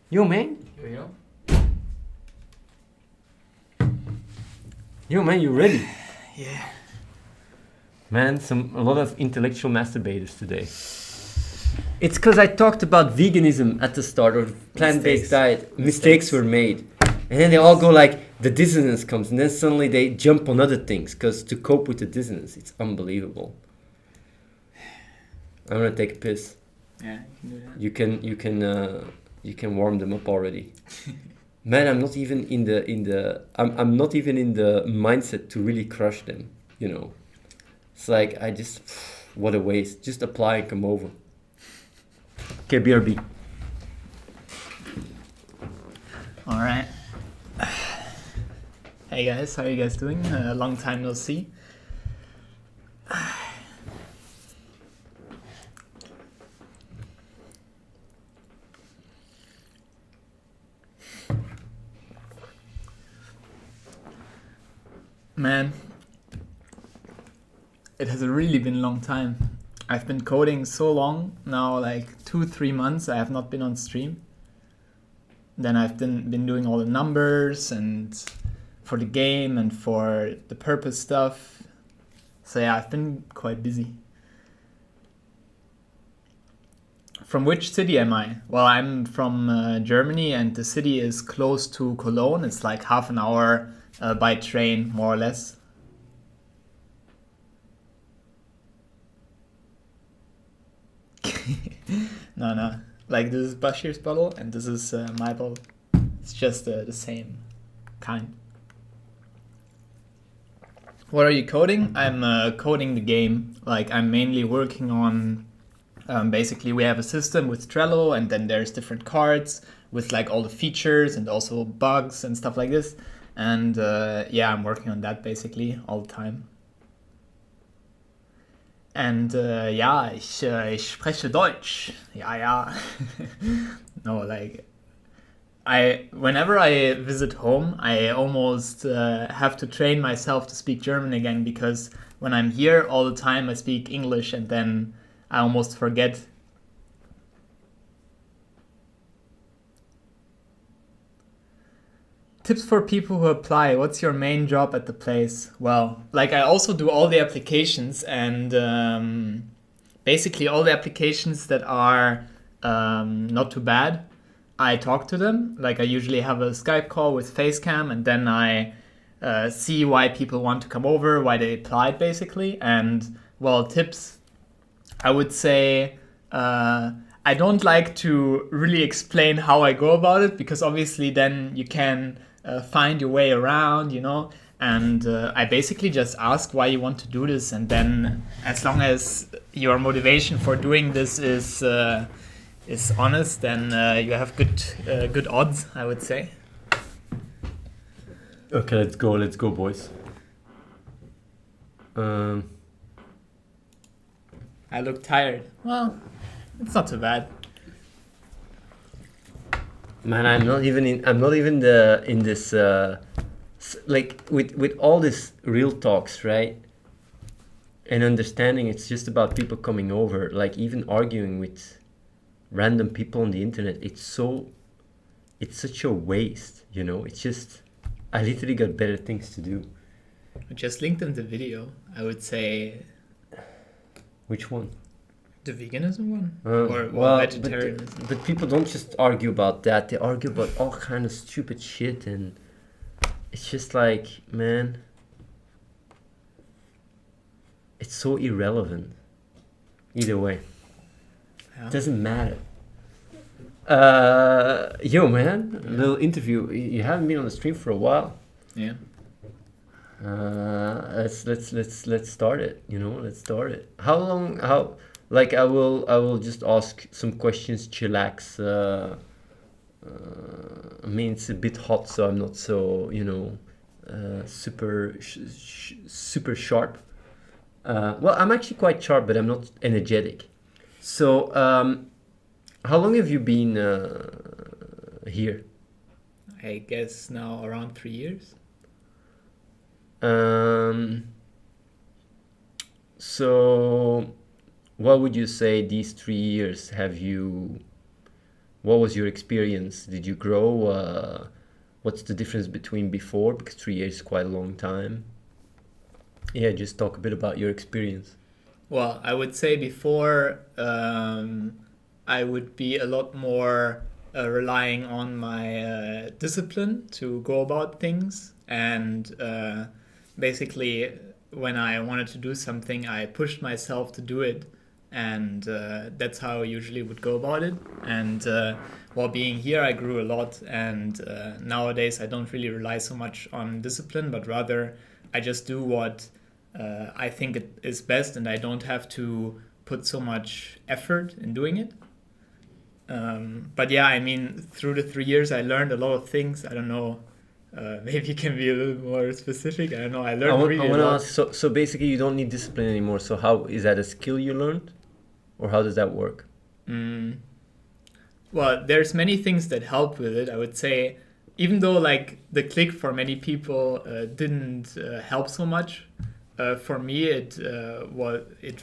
Yo, man. Yo. Yo, man, you ready? Yeah. Man, a lot of intellectual masturbators today. It's because I talked about veganism at the start, or plant-based diet. Mistakes were made. And then they all go like, the dissonance comes, and then suddenly they jump on other things, because to cope with the dissonance, it's unbelievable. I'm gonna take a piss. Yeah, you can do that. You can warm them up already. Man, I'm not even in the I'm not even in the mindset to really crush them, you know. It's like what a waste. Just apply and come over. Okay, BRB. All right. Hey guys, how are you guys doing? Long time no see. Man, it has really been a long time. I've been coding so long now, like 2-3 months. I have not been on stream. Then I've been doing all the numbers and for the game and for the purpose stuff. So yeah, I've been quite busy. From which city am I? Well, I'm from Germany, and the city is close to Cologne. It's like half an hour by train, more or less. No. Like, this is Bashir's bottle, and this is my bottle. It's just the same kind. What are you coding? I'm coding the game. Like, I'm mainly working on... basically, we have a system with Trello, and then there's different cards with like all the features and also bugs and stuff like this. And yeah, I'm working on that basically all the time. And ja, ich spreche Deutsch. Ja. No, like, whenever I visit home, I almost have to train myself to speak German again, because when I'm here all the time I speak English, and then I almost forget. Tips for people who apply. What's your main job at the place? Well, like, I also do all the applications, and basically all the applications that are not too bad, I talk to them. Like, I usually have a Skype call with Facecam, and then I see why people want to come over, why they applied basically. And well, tips, I would say I don't like to really explain how I go about it, because obviously then you can find your way around, you know. And I basically just ask why you want to do this, and then as long as your motivation for doing this is honest, then you have good odds, I would say. Okay, let's go, boys. I look tired. Well, it's not too bad. Man, I'm not even in this like with all this real talks, right? And understanding it's just about people coming over, like even arguing with random people on the internet. It's such a waste, you know. It's just, I literally got better things to do. Just link them the video, I would say. Which one? The veganism one? Or well, vegetarianism? but people don't just argue about that. They argue about all kind of stupid shit, and it's just like, man, it's so irrelevant. Either way, Yeah. it doesn't matter. Yo, man, a little interview. You haven't been on the stream for a while. Yeah. Let's start it. You know, let's start it. Like, I will just ask some questions, chillax. I mean, it's a bit hot, so I'm not so, you know, super sharp. Well, I'm actually quite sharp, but I'm not energetic. So, how long have you been here? I guess now around 3 years. So, what would you say these 3 years What was your experience? Did you grow? What's the difference between before? Because 3 years is quite a long time. Yeah, just talk a bit about your experience. Well, I would say before I would be a lot more relying on my discipline to go about things. And basically, when I wanted to do something, I pushed myself to do it. And that's how I usually would go about it. And while being here, I grew a lot. And nowadays, I don't really rely so much on discipline, but rather I just do what I think it is best, and I don't have to put so much effort in doing it. But yeah, I mean, through the 3 years, I learned a lot of things. I don't know. Maybe you can be a little more specific. I don't know. I learned I really a want to lot. ask. So basically, you don't need discipline anymore. So how is that a skill you learned, or how does that work? Mm. Well, there's many things that help with it. I would say, even though like the click for many people didn't help so much, for me it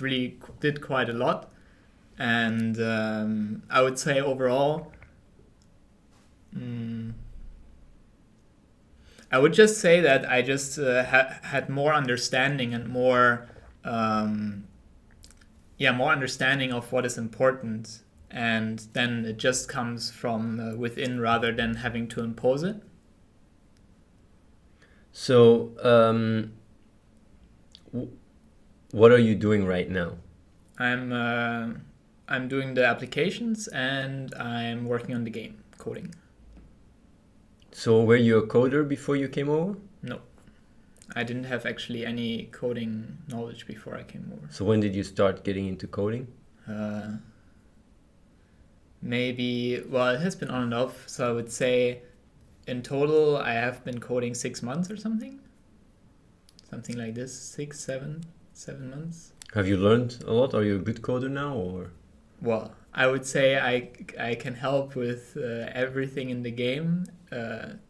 really did quite a lot. And I would say overall, mm, I would just say that I just had more understanding and um, more understanding of what is important, and then it just comes from within rather than having to impose it. So, what are you doing right now? I'm uh, I'm doing the applications and I'm working on the game coding. So, were you a coder before you came over? No, I didn't have actually any coding knowledge before I came over. So, when did you start getting into coding? Uh, Maybe, well, it has been on and off. So I would say in total, I have been coding 6 months or something. Something like this, 7 months. Have you learned a lot? Are you a good coder now, or? Well, I would say I can help with everything in the game.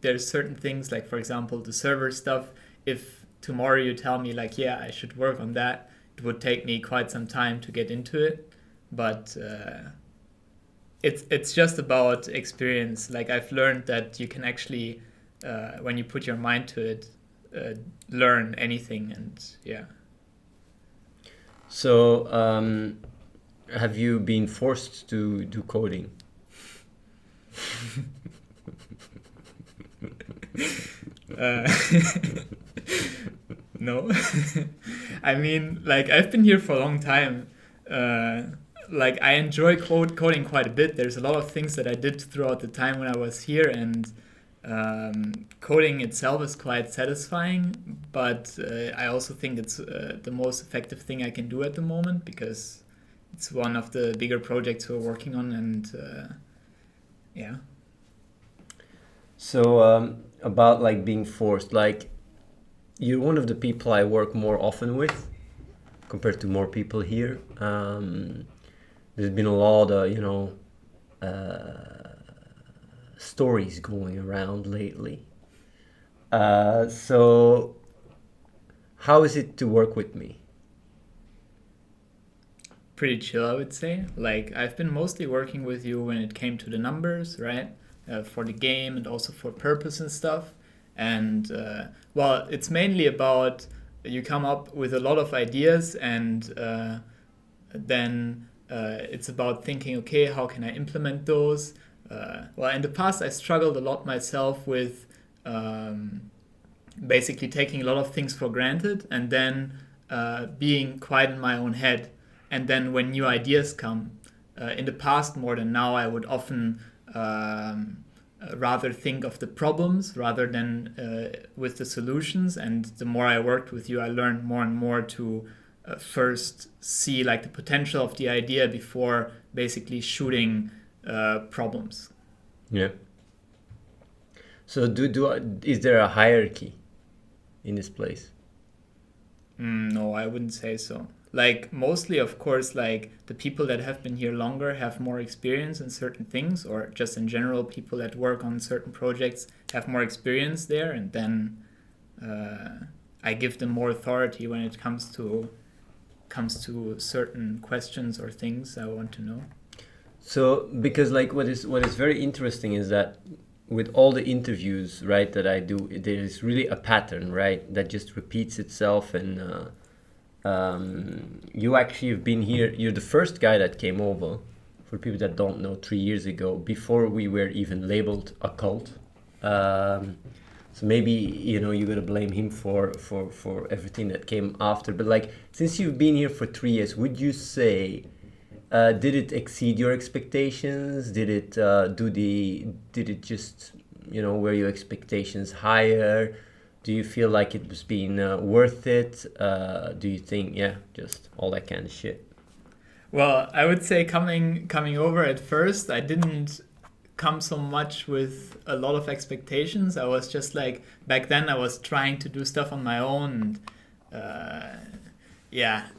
There's certain things, like, for example, the server stuff. If tomorrow you tell me, like, yeah, I should work on that, it would take me quite some time to get into it. But it's just about experience. Like, I've learned that you can actually, when you put your mind to it, learn anything. And yeah. So, have you been forced to do coding? Uh, no. I mean, like, I've been here for a long time. Like, I enjoy coding quite a bit. There's a lot of things that I did throughout the time when I was here, and coding itself is quite satisfying. But I also think it's the most effective thing I can do at the moment, because it's one of the bigger projects we're working on, and yeah. So, about like being forced, like you're one of the people I work more often with compared to more people here. There's been a lot of, stories going around lately. So, how is it to work with me? Pretty chill, I would say. Like, I've been mostly working with you when it came to the numbers, right? For the game and also for purpose and stuff. And well, it's mainly about you come up with a lot of ideas, and then it's about thinking, okay, how can I implement those? Well, in the past, I struggled a lot myself with basically taking a lot of things for granted, and then being quiet in my own head. And then when new ideas come, in the past more than now, I would often rather think of the problems rather than with the solutions. And the more I worked with you, I learned more and more to first see like the potential of the idea before basically shooting problems. Yeah. So, is there a hierarchy in this place? No, I wouldn't say so. Like, mostly, of course, like the people that have been here longer have more experience in certain things, or just in general, people that work on certain projects have more experience there, and then I give them more authority when it comes to certain questions or things I want to know. So because like what is very interesting is that with all the interviews, right, that I do, there is really a pattern, right, that just repeats itself. And you actually have been here. You're the first guy that came over. For people that don't know, 3 years ago, before we were even labeled a cult. So maybe you gotta blame him for everything that came after. But like, since you've been here for 3 years, would you say did it exceed your expectations? Did it just were your expectations higher? Do you feel like it was being worth it? Do you think just all that kind of shit? Well, I would say coming over at first, I didn't come so much with a lot of expectations. I was just like, back then I was trying to do stuff on my own, and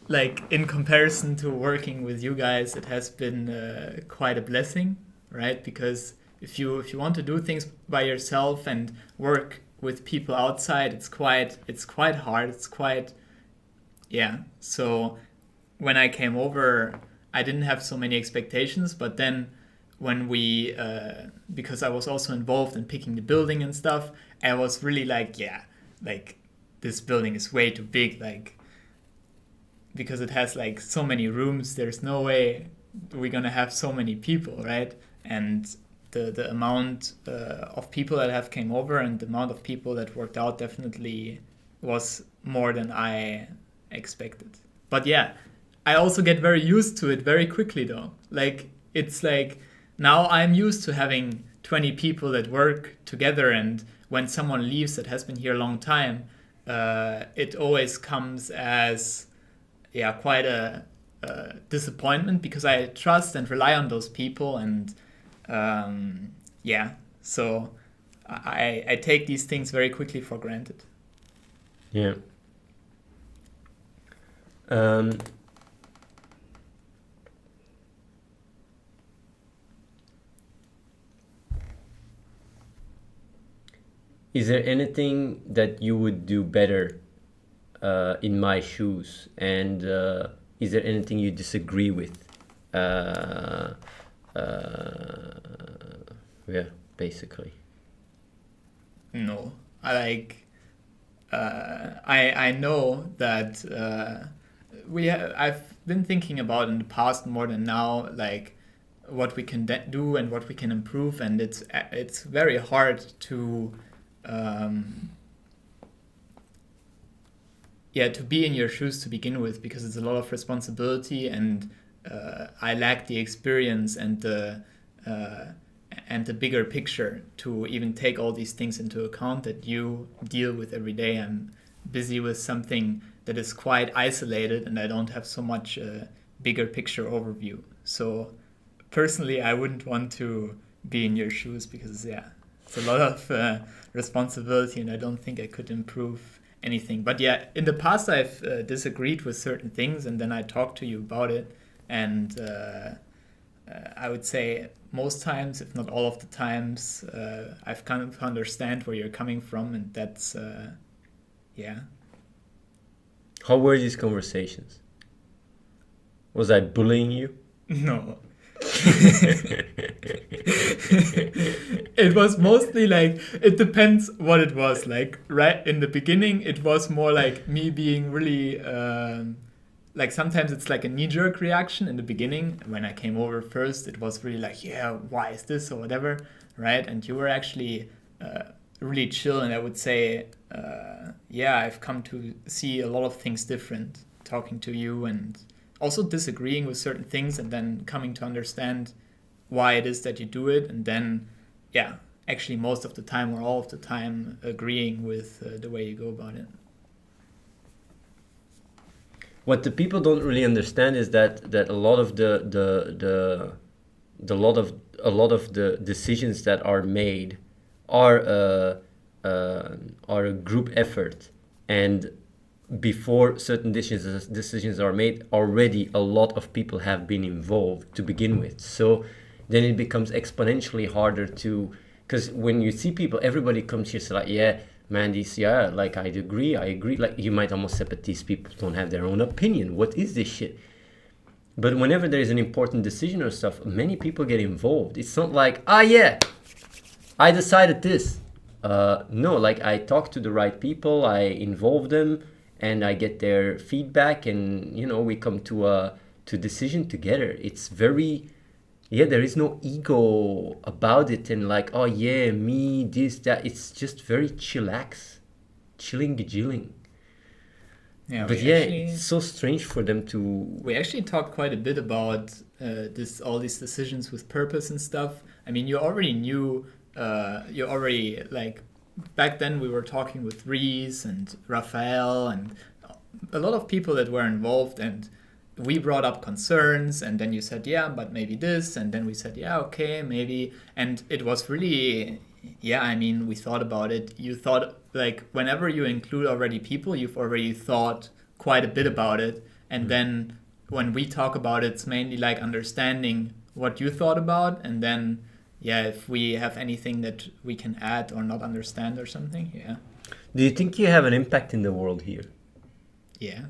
like in comparison to working with you guys, it has been quite a blessing, right? Because if you want to do things by yourself and work with people outside, it's quite hard. It's quite So when I came over, I didn't have so many expectations, but then when we, because I was also involved in picking the building and stuff, I was really like, like this building is way too big, like, because it has like so many rooms, there's no way we're gonna have so many people, right? And the amount of people that have came over and the amount of people that worked out definitely was more than I expected. But I also get very used to it very quickly though. Like, it's like, now I'm used to having 20 people that work together, and when someone leaves that has been here a long time, it always comes as quite a disappointment, because I trust and rely on those people, and so I take these things very quickly for granted. Yeah. Is there anything that you would do better in my shoes? And is there anything you disagree with? Basically. No, I know that I've been thinking about in the past more than now, like what we can do and what we can improve, and it's very hard to to be in your shoes to begin with, because it's a lot of responsibility, and I lack the experience and the bigger picture to even take all these things into account that you deal with every day. I'm busy with something that is quite isolated, and I don't have so much bigger picture overview. So personally, I wouldn't want to be in your shoes, because it's a lot of responsibility, and I don't think I could improve anything. But in the past I've disagreed with certain things, and then I talked to you about it, and I would say most times, if not all of the times, I've kind of understand where you're coming from, and that's How were these conversations? Was I bullying you? No. It was mostly like, it depends what it was. Like, right in the beginning, it was more like me being really like, sometimes it's like a knee-jerk reaction in the beginning. When I came over first, it was really like, why is this or whatever, right? And you were actually really chill, and I would say I've come to see a lot of things different talking to you, and also disagreeing with certain things, and then coming to understand why it is that you do it, and then actually most of the time or all of the time agreeing with the way you go about it. What the people don't really understand is that a lot of a lot of the decisions that are made are a group effort, and before certain decisions are made, already a lot of people have been involved to begin with. So then it becomes exponentially harder to, because when you see people, everybody comes here, so like, man, like, I agree. Like, you might almost say, but these people don't have their own opinion. What is this shit? But whenever there is an important decision or stuff, many people get involved. It's not like, ah, yeah, I decided this. No, like I talk to the right people, I involve them, and I get their feedback, and we come to a decision together. It's very, yeah, there is no ego about it, and like, oh yeah, me, this, that. It's just very chillax, chilling. Yeah, But yeah, it's so strange for them to. we actually talked quite a bit about all these decisions with purpose and stuff. I mean, you already knew, you already like back then we were talking with Reese and Raphael and a lot of people that were involved, and we brought up concerns, and then you said, yeah, but maybe this, and then we said, yeah, okay, maybe, and it was really, yeah, I mean, we thought about it. You thought, like, whenever you include already people, you've already thought quite a bit about it, and then when we talk about it, it's mainly like understanding what you thought about, and then, yeah, if we have anything that we can add or not understand or something, yeah. Do you think you have an impact in the world here? Yeah.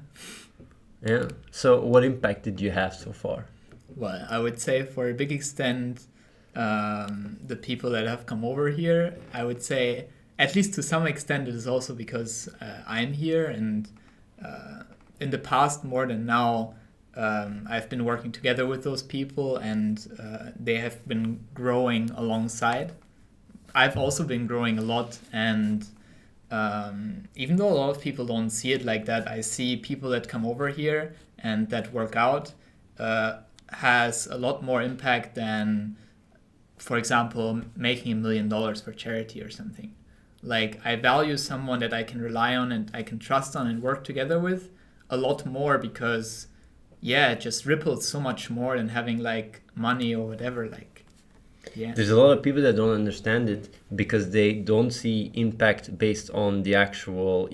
Yeah. So what impact did you have so far? Well, I would say for a big extent, the people that have come over here, I would say, at least to some extent, it is also because I'm here, and in the past more than now, I've been working together with those people, and they have been growing alongside. I've also been growing a lot, and even though a lot of people don't see it like that, I see people that come over here and that work out has a lot more impact than, for example, making $1 million for charity or something. Like, I value someone that I can rely on and I can trust on and work together with a lot more, because yeah, it just ripples so much more than having like money or whatever. Like, yeah. There's a lot of people that don't understand it because they don't see impact based on the actual,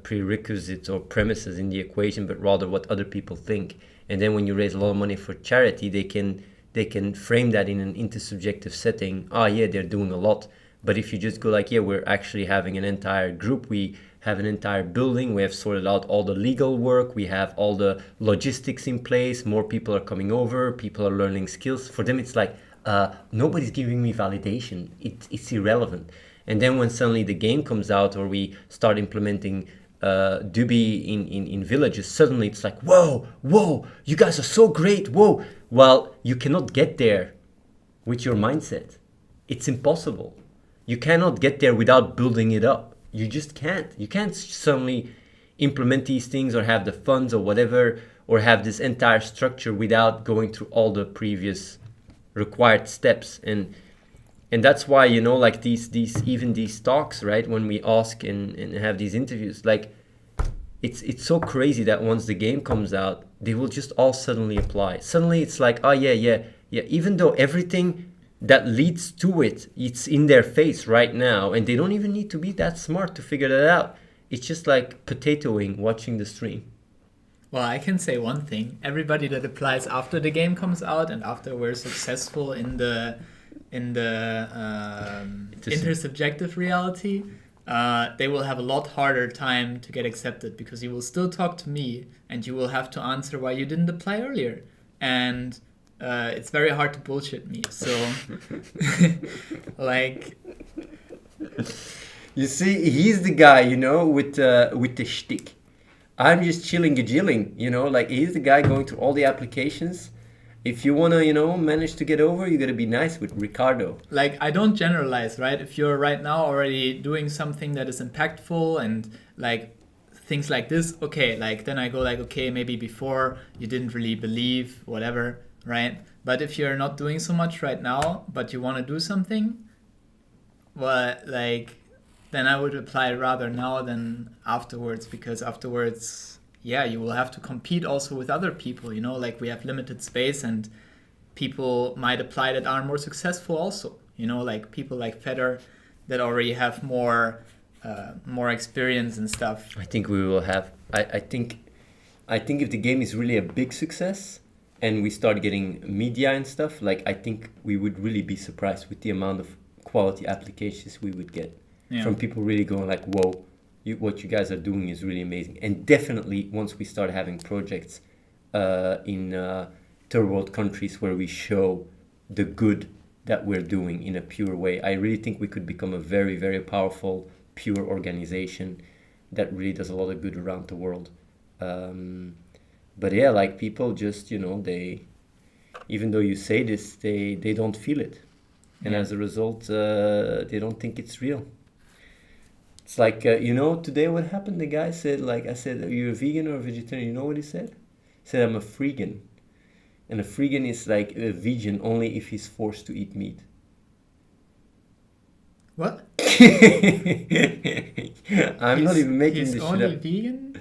prerequisites or premises in the equation, but rather what other people think. And then when you raise a lot of money for charity, they can frame that in an intersubjective setting. Oh yeah, they're doing a lot. But if you just go like, yeah, we're actually having an entire group, we have an entire building, we have sorted out all the legal work, we have all the logistics in place, more people are coming over, people are learning skills. For them, it's like, nobody's giving me validation. It's irrelevant. And then when suddenly the game comes out, or we start implementing Dubi in villages, suddenly it's like, whoa, you guys are so great, whoa. Well, you cannot get there with your mindset. It's impossible. You cannot get there without building it up. You just can't. You can't suddenly implement these things or have the funds or whatever, or have this entire structure without going through all the previous required steps. And that's why, like these talks, right? When we ask and have these interviews, like it's so crazy that once the game comes out, they will just all suddenly apply. Suddenly it's like, oh yeah. Even though everything that leads to it, it's in their face right now, and they don't even need to be that smart to figure that out. It's just like potatoing, watching the stream. Well, I can say one thing. Everybody that applies after the game comes out and after we're successful in the intersubjective reality, they will have a lot harder time to get accepted, because you will still talk to me and you will have to answer why you didn't apply earlier. And it's very hard to bullshit me. So, like, you see, he's the guy, with the shtick. I'm just chilling, like he's the guy going through all the applications. If you wanna, manage to get over, you gotta be nice with Ricardo. Like, I don't generalize, right? If you're right now already doing something that is impactful and like things like this, okay, like then I go like, okay, maybe before you didn't really believe, whatever. Right? But if you're not doing so much right now, but you want to do something, well, like, then I would apply rather now than afterwards, because afterwards, yeah, you will have to compete also with other people, like we have limited space, and people might apply that are more successful also, like people like Feder that already have more experience and stuff. I think we will have, I think if the game is really a big success, and we start getting media and stuff, like I think we would really be surprised with the amount of quality applications we would get from people really going like, whoa, what you guys are doing is really amazing. And definitely once we start having projects in third world countries where we show the good that we're doing in a pure way. I really think we could become a very, very powerful, pure organization that really does a lot of good around the world. But yeah, like people just, they, even though you say this, they don't feel it. And Yeah. as a result, they don't think it's real. It's like, today what happened? The guy said, like, I said, are you a vegan or a vegetarian? You know what he said? He said, I'm a freegan. And a freegan is like a vegan only if he's forced to eat meat. What? I'm not even making He's this shit only up. vegan?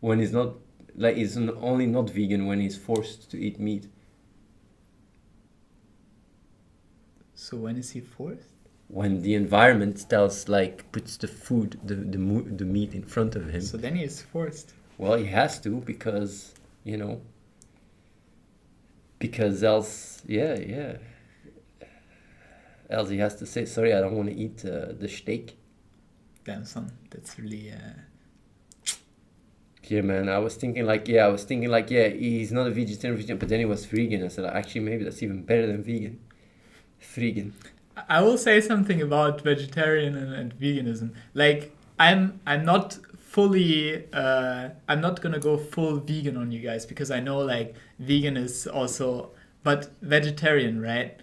When he's not, like, he's only not vegan when he's forced to eat meat. So when is he forced? When the environment puts the food, the meat in front of him. So then he is forced. Well, he has to because, because else, yeah. Else he has to say, sorry, I don't want to eat the steak. Damn, son, that's really. Yeah, man, I was thinking he's not a vegetarian, but then he was vegan. I said, actually, maybe that's even better than vegan. Vegan. I will say something about vegetarian and veganism. Like, I'm not fully. I'm not gonna go full vegan on you guys because I know like vegan is also, but vegetarian, right?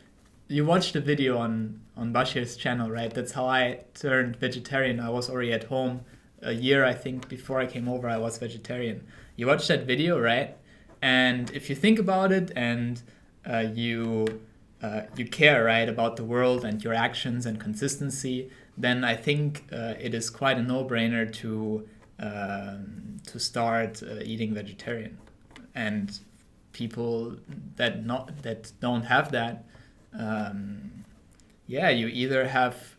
You watched the video on Bashir's channel, right? That's how I turned vegetarian. I was already at home a year, I think, before I came over. I was vegetarian. You watched that video, right? And if you think about it, and you care, right, about the world and your actions and consistency, then I think it is quite a no-brainer to start eating vegetarian. And people that don't have that, you either have,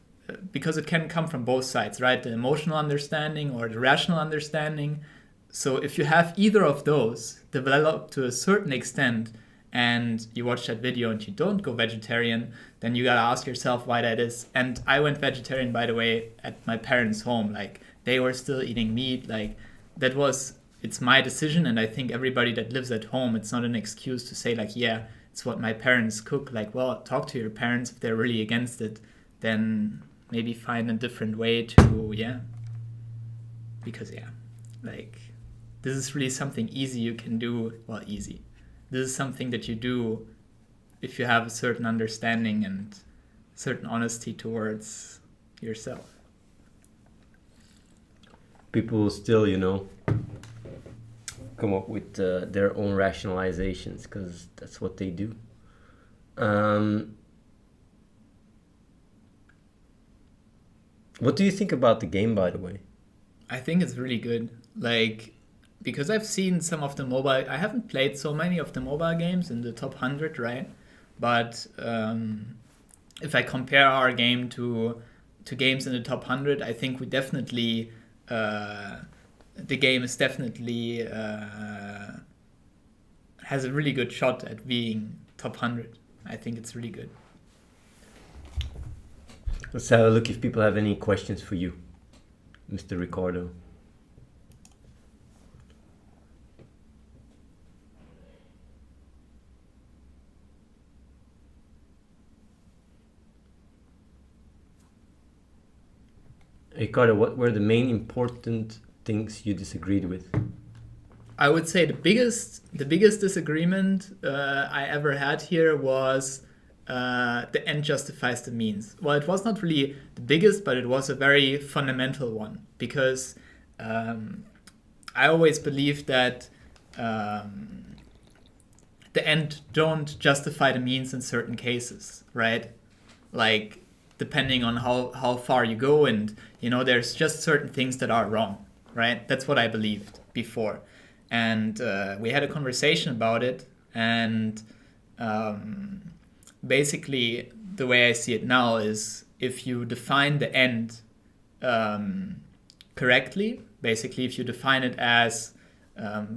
because it can come from both sides, right? The emotional understanding or the rational understanding. So if you have either of those developed to a certain extent, and you watch that video and you don't go vegetarian, then you gotta ask yourself why that is. And I went vegetarian, by the way, at my parents' home. Like, they were still eating meat. Like, it's my decision, and I think everybody that lives at home, it's not an excuse to say like, yeah, it's what my parents cook. Like, well, talk to your parents. If they're really against it, then maybe find a different way to, because like, this is really something easy you can do. Well, easy. This is something that you do if you have a certain understanding and certain honesty towards yourself. People will still, come up with their own rationalizations because that's what they do. What do you think about the game, by the way? I think it's really good. Like, because I've seen some of the mobile, I haven't played so many of the mobile games in the top 100, right? But if I compare our game to games in the top 100, I think we definitely, the game is definitely, has a really good shot at being top 100. I think it's really good. Let's have a look if people have any questions for you, Mr. Ricardo. Ricardo, what were the main important things you disagreed with? I would say the biggest disagreement I ever had here was the end justifies the means. Well, it was not really the biggest, but it was a very fundamental one, because I always believe that the end don't justify the means in certain cases, right? Like, depending on how far you go, and there's just certain things that are wrong, right? That's what I believed before, and we had a conversation about it, and basically the way I see it now is, if you define the end correctly, basically if you define it as,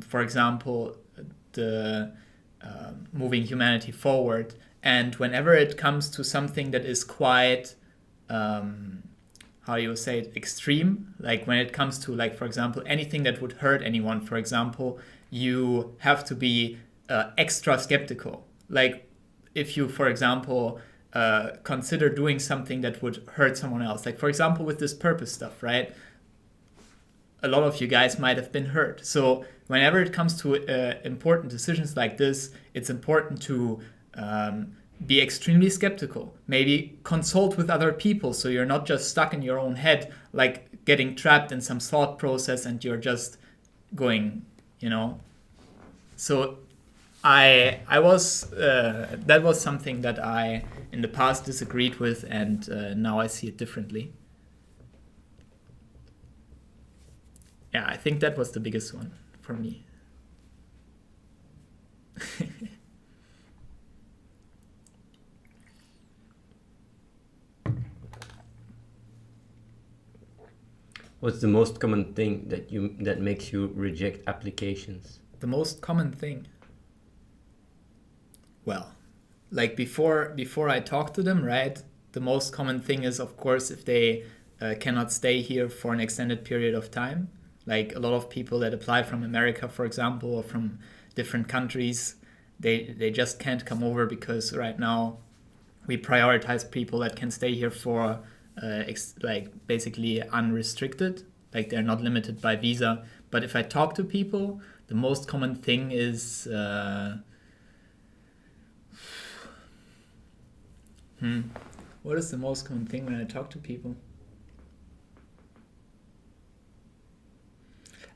for example, the moving humanity forward, and whenever it comes to something that is quite, how you say it, extreme, like when it comes to, like, for example, anything that would hurt anyone, for example, you have to be extra skeptical. Like if you, for example, consider doing something that would hurt someone else. Like, for example, with this purpose stuff, right? A lot of you guys might have been hurt. So whenever it comes to important decisions like this, it's important to be extremely skeptical. Maybe consult with other people so you're not just stuck in your own head, like getting trapped in some thought process and you're just going, So I was that was something that I in the past disagreed with, and now I see it differently. Yeah, I think that was the biggest one for me. What's the most common thing that makes you reject applications? The most common thing. Well, like before I talk to them, right? The most common thing is, of course, if they cannot stay here for an extended period of time. Like a lot of people that apply from America, for example, or from different countries, they just can't come over because right now we prioritize people that can stay here for like basically unrestricted, like they're not limited by visa. But if I talk to people, the most common thing is what is the most common thing when I talk to people?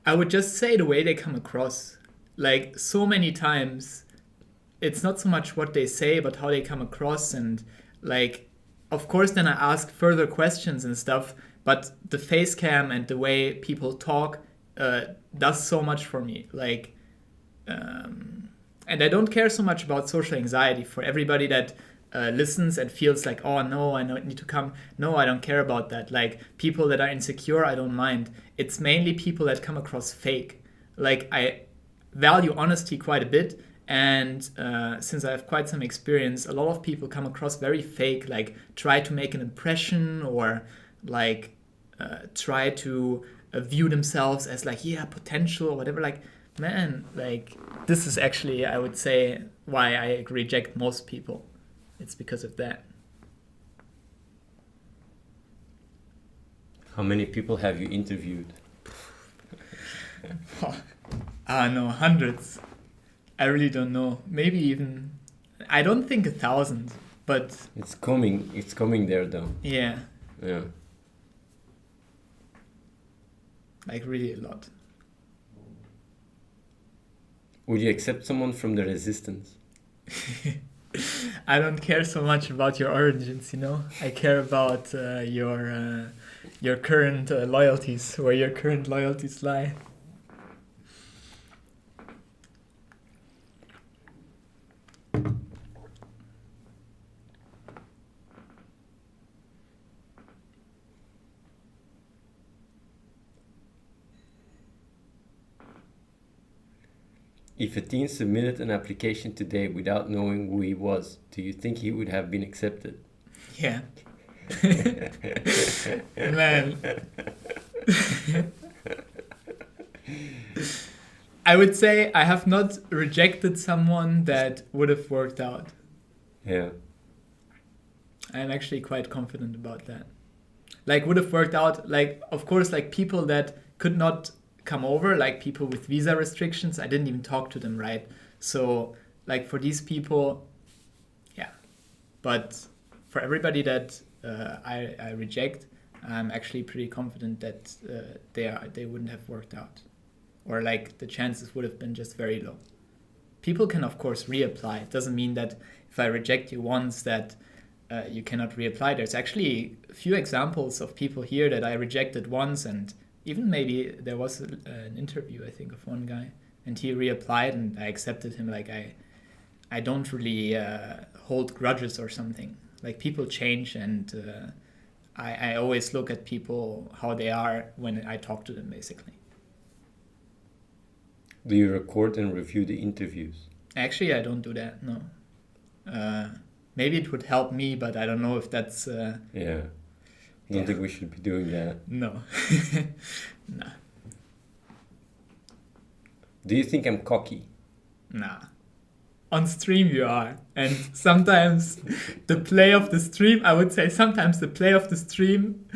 I would just say the way they come across. Like so many times, it's not so much what they say, but how they come across. And like, of course, then I ask further questions and stuff. But the face cam and the way people talk does so much for me. Like, and I don't care so much about social anxiety. For everybody that listens and feels like, oh no, I need to come. No, I don't care about that. Like people that are insecure, I don't mind. It's mainly people that come across fake. Like I value honesty quite a bit. And since I have quite some experience, a lot of people come across very fake, like try to make an impression or like try to view themselves as like, yeah, potential or whatever. Like, man, like this is actually, I would say, why I reject most people. It's because of that. How many people have you interviewed? I don't know, hundreds. I really don't know. Maybe even, I don't think 1,000, but it's coming there though. Yeah. Yeah. Like really a lot. Would you accept someone from the resistance? I don't care so much about your origins, I care about your current loyalties, where your current loyalties lie. If a teen submitted an application today without knowing who he was, do you think he would have been accepted? Yeah. Man. I would say I have not rejected someone that would have worked out. Yeah. I'm actually quite confident about that. Like would have worked out, like of course like people that could not come over, like people with visa restrictions, I didn't even talk to them, right? So like for these people, yeah. But for everybody that I reject, I'm actually pretty confident that they wouldn't have worked out, or like the chances would have been just very low. People can of course reapply. It doesn't mean that if I reject you once that you cannot reapply. There's actually a few examples of people here that I rejected once, and even maybe there was an interview, I think, of one guy, and he reapplied, and I accepted him. Like I don't really hold grudges or something. Like people change, and I always look at people how they are when I talk to them, basically. Do you record and review the interviews? Actually, I don't do that. No. Maybe it would help me, but I don't know if that's. Yeah. I don't think we should be doing that. No. No. Do you think I'm cocky? Nah. On stream you are. And sometimes the play of the stream, I would say sometimes the play of the stream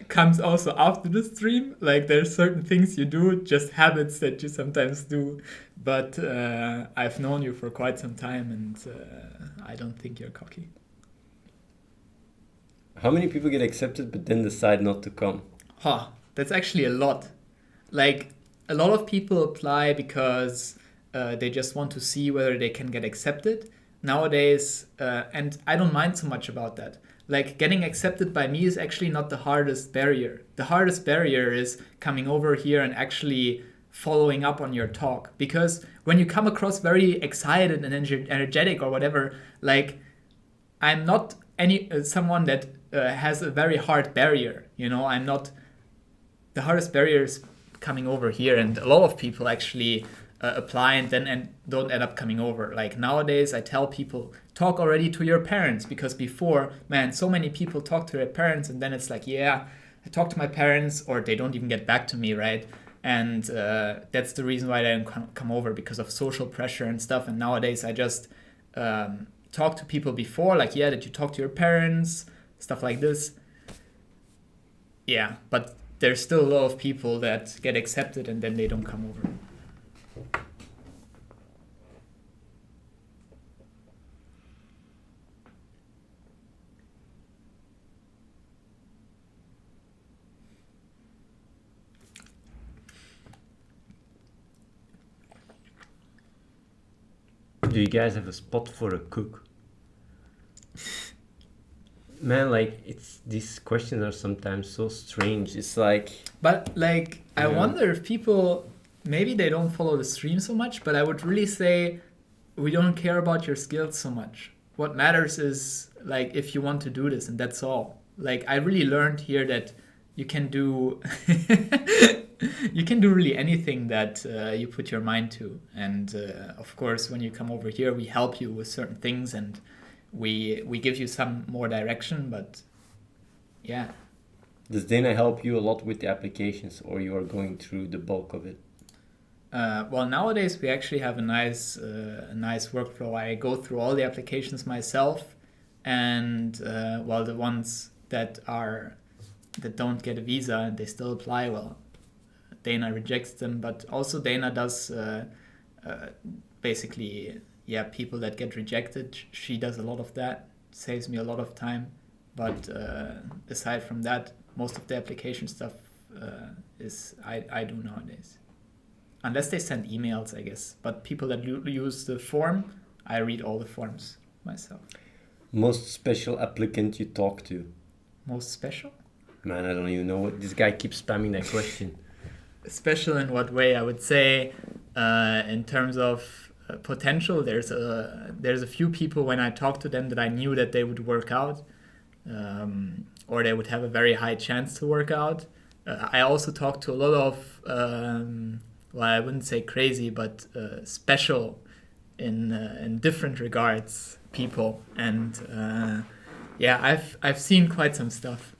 comes also after the stream. Like there's certain things you do, just habits that you sometimes do. But I've known you for quite some time and I don't think you're cocky. How many people get accepted but then decide not to come? Huh, that's actually a lot. Like a lot of people apply because they just want to see whether they can get accepted nowadays, and I don't mind so much about that. Like getting accepted by me is actually not the hardest barrier. The hardest barrier is coming over here and actually following up on your talk, because when you come across very excited and energetic or whatever, like I'm not someone that has a very hard barrier. You know, I'm not. The hardest barrier is coming over here, and a lot of people actually apply and don't end up coming over. Like nowadays, I tell people talk already to your parents, because before, man, so many people talk to their parents, and then it's like, yeah, I talk to my parents, or they don't even get back to me, right? And that's the reason why I didn't come over, because of social pressure and stuff. And nowadays, I just talk to people before, like, yeah, did you talk to your parents, stuff like this. Yeah, but there's still a lot of people that get accepted and then they don't come over. Do you guys have a spot for a cook? Man, like these questions are sometimes so strange. It's like, But like, I Yeah. wonder if people, maybe they don't follow the stream so much, but I would really say we don't care about your skills so much. What matters is like if you want to do this, and that's all. Like I really learned here that you can do you can do really anything that you put your mind to. And of course, when you come over here, we help you with certain things, and we give you some more direction. But yeah, does Dana help you a lot with the applications, or you are going through the bulk of it? well, nowadays we actually have a nice workflow. I go through all the applications myself, and well, the ones that don't get a visa and they still apply, well, Dana rejects them. But also Dana does basically, yeah, people that get rejected. She does a lot of that. Saves me a lot of time. But aside from that, most of the application stuff is I do nowadays. Unless they send emails, I guess. But people that use the form, I read all the forms myself. Most special applicant you talk to? Most special? Man, I don't even know what this guy keeps spamming that question. Special in what way? I would say, in terms of potential, there's a few people when I talk to them that I knew that they would work out, or they would have a very high chance to work out. I also talked to a lot of, well, I wouldn't say crazy, but special in different regards people, and yeah, I've seen quite some stuff.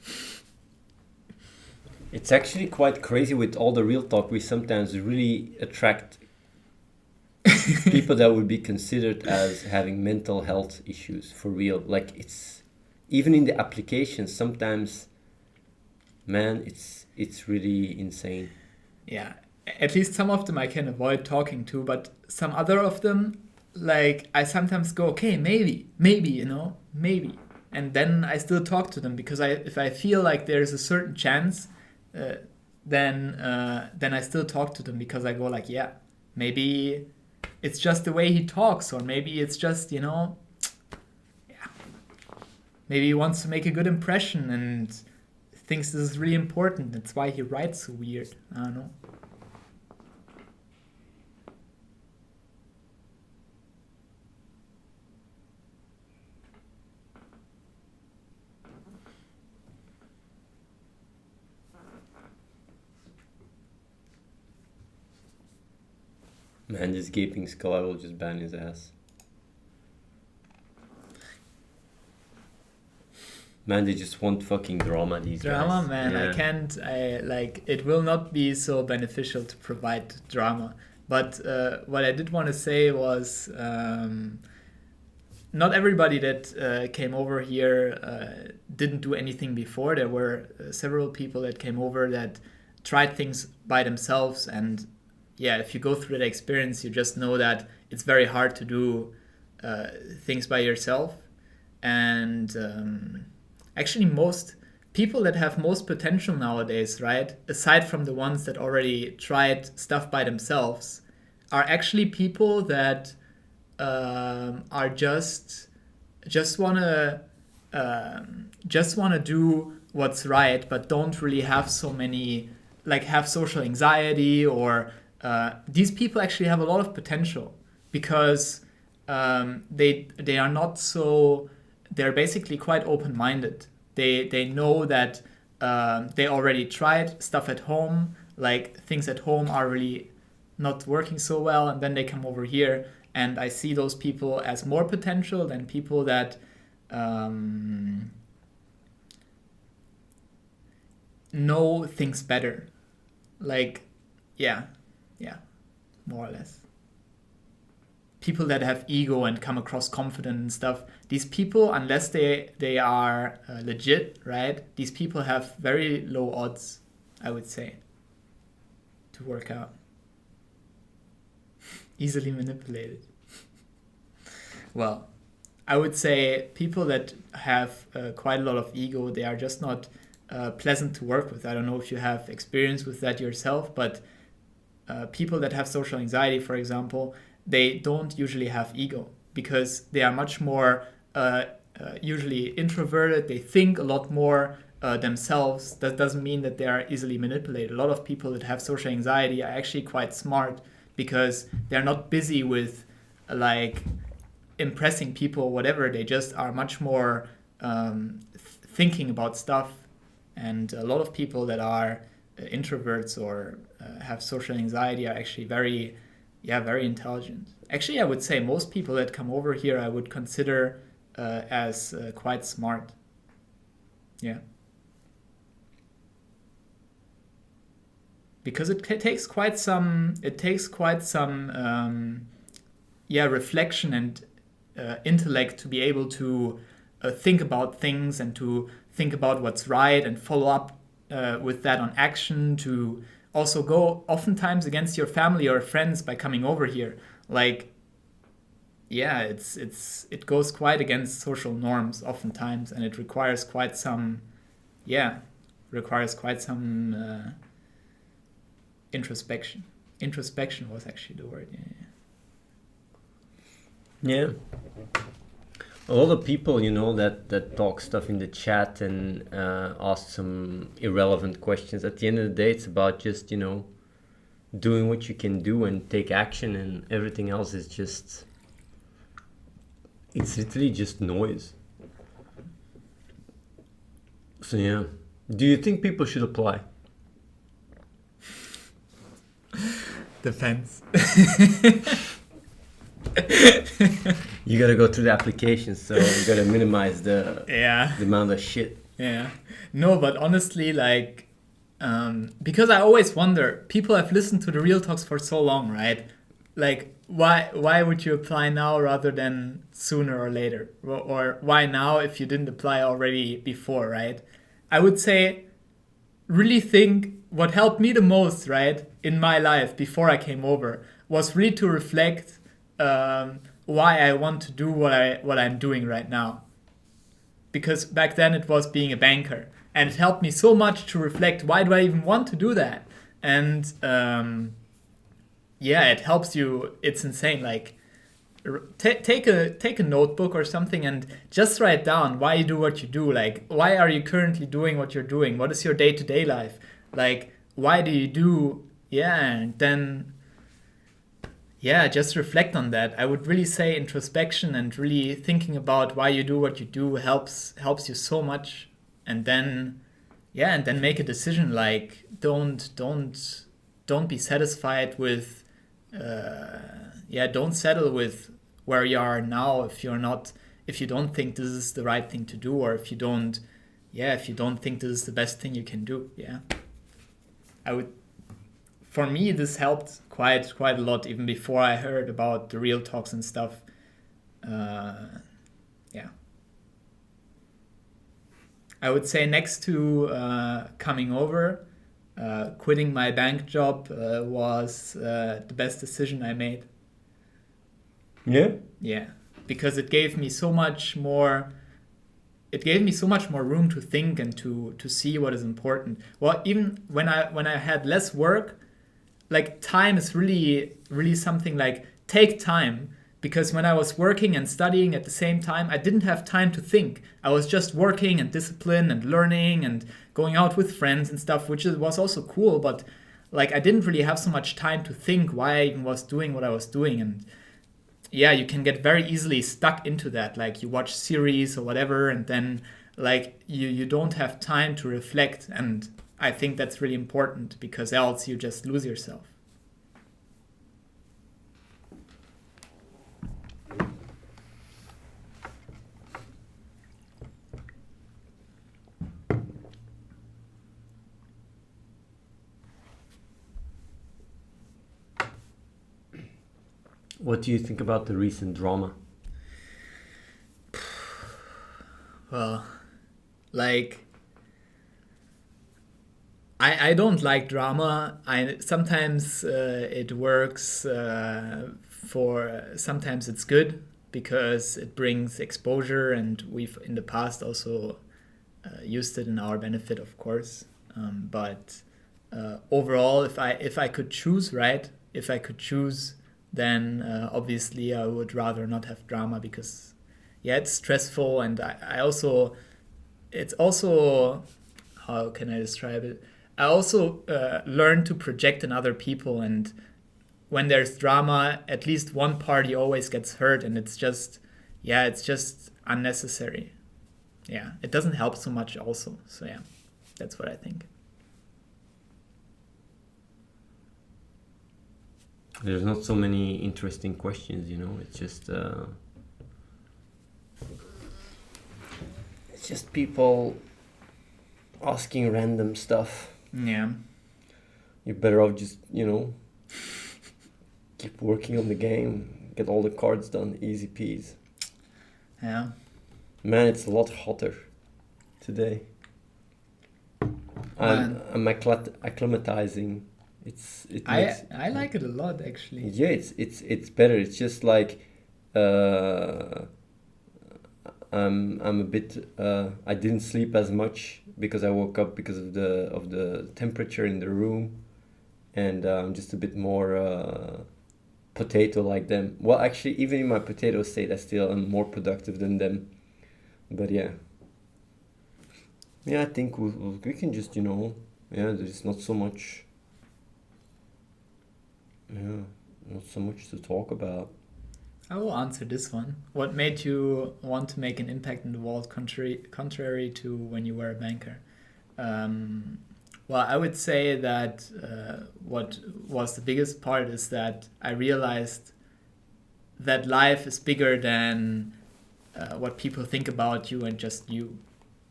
It's actually quite crazy with all the real talk. We sometimes really attract people that would be considered as having mental health issues for real. Like it's even in the applications sometimes, man, it's really insane. Yeah, at least some of them I can avoid talking to, but some other of them, like I sometimes go, okay, maybe, maybe, and then I still talk to them, because if I feel like there's a certain chance, then I still talk to them, because I go like, yeah, maybe it's just the way he talks, or maybe it's just, yeah, maybe he wants to make a good impression and thinks this is really important. That's why he writes so weird. I don't know. Man, this gaping skull, I will just ban his ass. Man, they just want fucking drama, these Drama, guys. man, Yeah. I can't. It will not be so beneficial to provide drama, But what I did want to say was not everybody that came over here didn't do anything before. There were several people that came over that tried things by themselves, and yeah, if you go through that experience, you just know that it's very hard to do things by yourself. And actually, most people that have most potential nowadays, right, aside from the ones that already tried stuff by themselves, are actually people that are just wanna do what's right, but don't really have so many, like, have social anxiety, or these people actually have a lot of potential because they are not so, they're basically quite open-minded. They know that they already tried stuff at home, like things at home are really not working so well, and then they come over here, and I see those people as more potential than people that know things better. Like, yeah, more or less. People that have ego and come across confident and stuff, these people, unless they are legit, right, these people have very low odds, I would say, to work out. Easily manipulated. Well, I would say people that have quite a lot of ego, they are just not pleasant to work with. I don't know if you have experience with that yourself, but people that have social anxiety, for example, they don't usually have ego because they are much more usually introverted. They think a lot more themselves. That doesn't mean that they are easily manipulated. A lot of people that have social anxiety are actually quite smart because they're not busy with like impressing people or whatever. They just are much more thinking about stuff. And a lot of people that are introverts or have social anxiety are actually very intelligent. Actually, I would say most people that come over here I would consider as quite smart. Yeah. Because it takes quite some reflection and intellect to be able to think about things and to think about what's right and follow up with that on action, to also go oftentimes against your family or friends by coming over here. Like, yeah, it goes quite against social norms oftentimes, and it requires quite some introspection. Introspection was actually the word. Yeah. A lot of people, that talk stuff in the chat and ask some irrelevant questions. At the end of the day, it's about just, doing what you can do and take action, and everything else is just, it's literally just noise. So yeah. Do you think people should apply? Depends. You gotta go through the application, so you gotta minimize the amount of shit. Yeah. No, but honestly, like, because I always wonder, people have listened to the Real Talks for so long, right? Like, why would you apply now rather than sooner or later? Or why now if you didn't apply already before, right? I would say, really think what helped me the most, right, in my life before I came over was really to reflect why I want to do what I'm doing right now. Because back then it was being a banker, and it helped me so much to reflect, why do I even want to do that? And it helps you. It's insane. Like, take a notebook or something and just write down why you do what you do. Like, why are you currently doing what you're doing? What is your day-to-day life? Like, why do you do? And then just reflect on that. I would really say introspection and really thinking about why you do what you do helps you so much. And then make a decision. Like, don't be satisfied with don't settle with where you are now if you don't think this is the right thing to do, or if you don't think this is the best thing you can do. I would for me, this helped quite a lot even before I heard about the real talks and stuff. Yeah. I would say next to coming over, quitting my bank job was the best decision I made. Yeah. Yeah, because it gave me so much more. It gave me so much more room to think and to see what is important. Well, even when I had less work, like time is really something like take time, because when I was working and studying at the same time, I didn't have time to think. I was just working and discipline and learning and going out with friends and stuff, which was also cool, but like I didn't really have so much time to think why I even was doing what I was doing. And yeah, you can get very easily stuck into that. Like you watch series or whatever, and then like you don't have time to reflect. And I think that's really important, because else you just lose yourself. What do you think about the recent drama? Well, like I don't like drama. I sometimes it works for sometimes it's good because it brings exposure, and we've in the past also used it in our benefit, of course. But overall, if I could choose, right? If I could choose, then obviously I would rather not have drama, because yeah, it's stressful, and I also it's also, how can I describe it? I also learn to project in other people, and when there's drama, at least one party always gets hurt, and it's just unnecessary. Yeah, it doesn't help so much also. So yeah, that's what I think. There's not so many interesting questions, it's just people asking random stuff. Yeah. You're better off just, keep working on the game, get all the cards done, easy peas. Yeah. Man, it's a lot hotter today. I'm acclimatizing. I like it a lot, actually. Yeah, it's better. It's just like I'm a bit I didn't sleep as much because I woke up because of the temperature in the room, and I'm just a bit more potato like them. Well, actually, even in my potato state, I still am more productive than them. But yeah, I think we can just there's not so much. Yeah, not so much to talk about. I will answer this one. What made you want to make an impact in the world, contrary to when you were a banker? Well, I would say that what was the biggest part is that I realized that life is bigger than what people think about you and just you.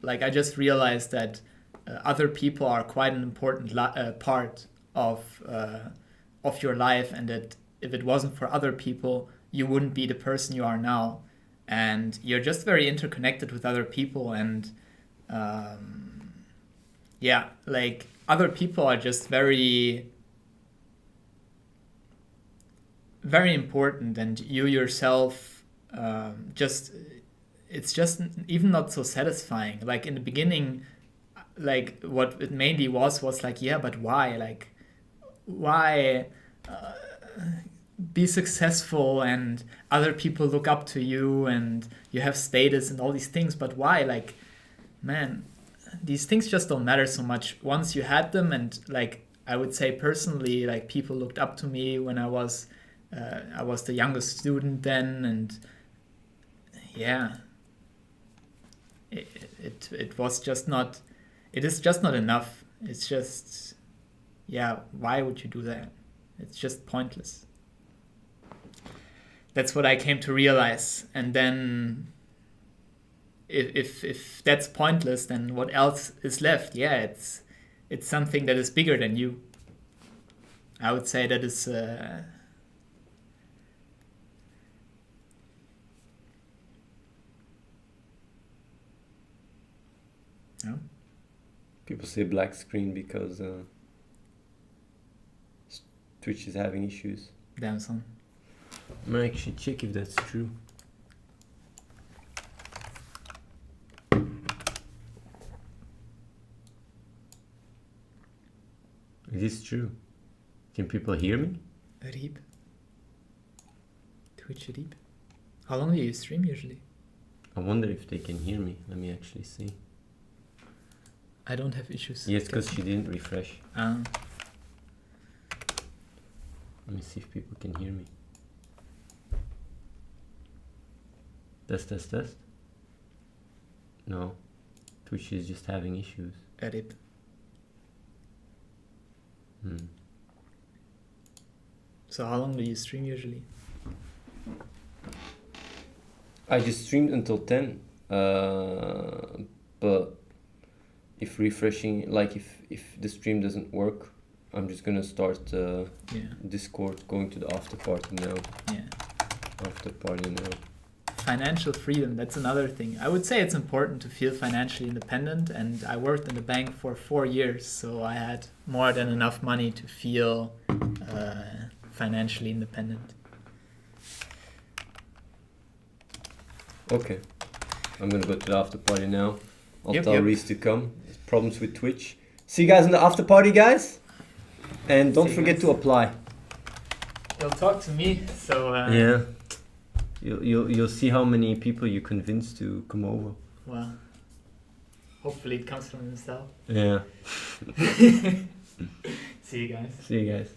Like, I just realized that other people are quite an important part of your life, and that if it wasn't for other people, you wouldn't be the person you are now. And you're just very interconnected with other people, and yeah, like other people are just very, very important, and you yourself just it's just even not so satisfying. Like in the beginning, like what it mainly was like, yeah, but why? Like, why be successful and other people look up to you and you have status and all these things, but why? Like, man, these things just don't matter so much once you had them. And like, I would say personally, like, people looked up to me when I was the youngest student then, and yeah, it was just not, it is just not enough. It's just, yeah, why would you do that? It's just pointless. That's what I came to realize. And then if that's pointless, then what else is left? Yeah, it's something that is bigger than you. I would say that is no? People say black screen because Twitch is having issues. Damn son. I'm gonna actually check if that's true. Is this true? Can people hear me? Reap. Twitch reap. How long do you stream usually? I wonder if they can hear me. Let me actually see. I don't have issues. Yes, because she didn't refresh. Ah. Let me see if people can hear me. Test. No. Twitch is just having issues. Rip. So how long do you stream usually? I just streamed until 10. But if refreshing, like if the stream doesn't work, I'm just gonna start Discord, going to the after party now. Yeah. After party now. Financial freedom, that's another thing. I would say it's important to feel financially independent, and I worked in the bank for 4 years, so I had more than enough money to feel financially independent. Okay. I'm gonna go to the after party now. I'll tell Reese to come. There's problems with Twitch. See you guys in the after party, guys. And don't forget to apply. You'll talk to me, so yeah. You'll see how many people you convince to come over. Well, hopefully it comes from himself. Yeah. See you guys. See you guys.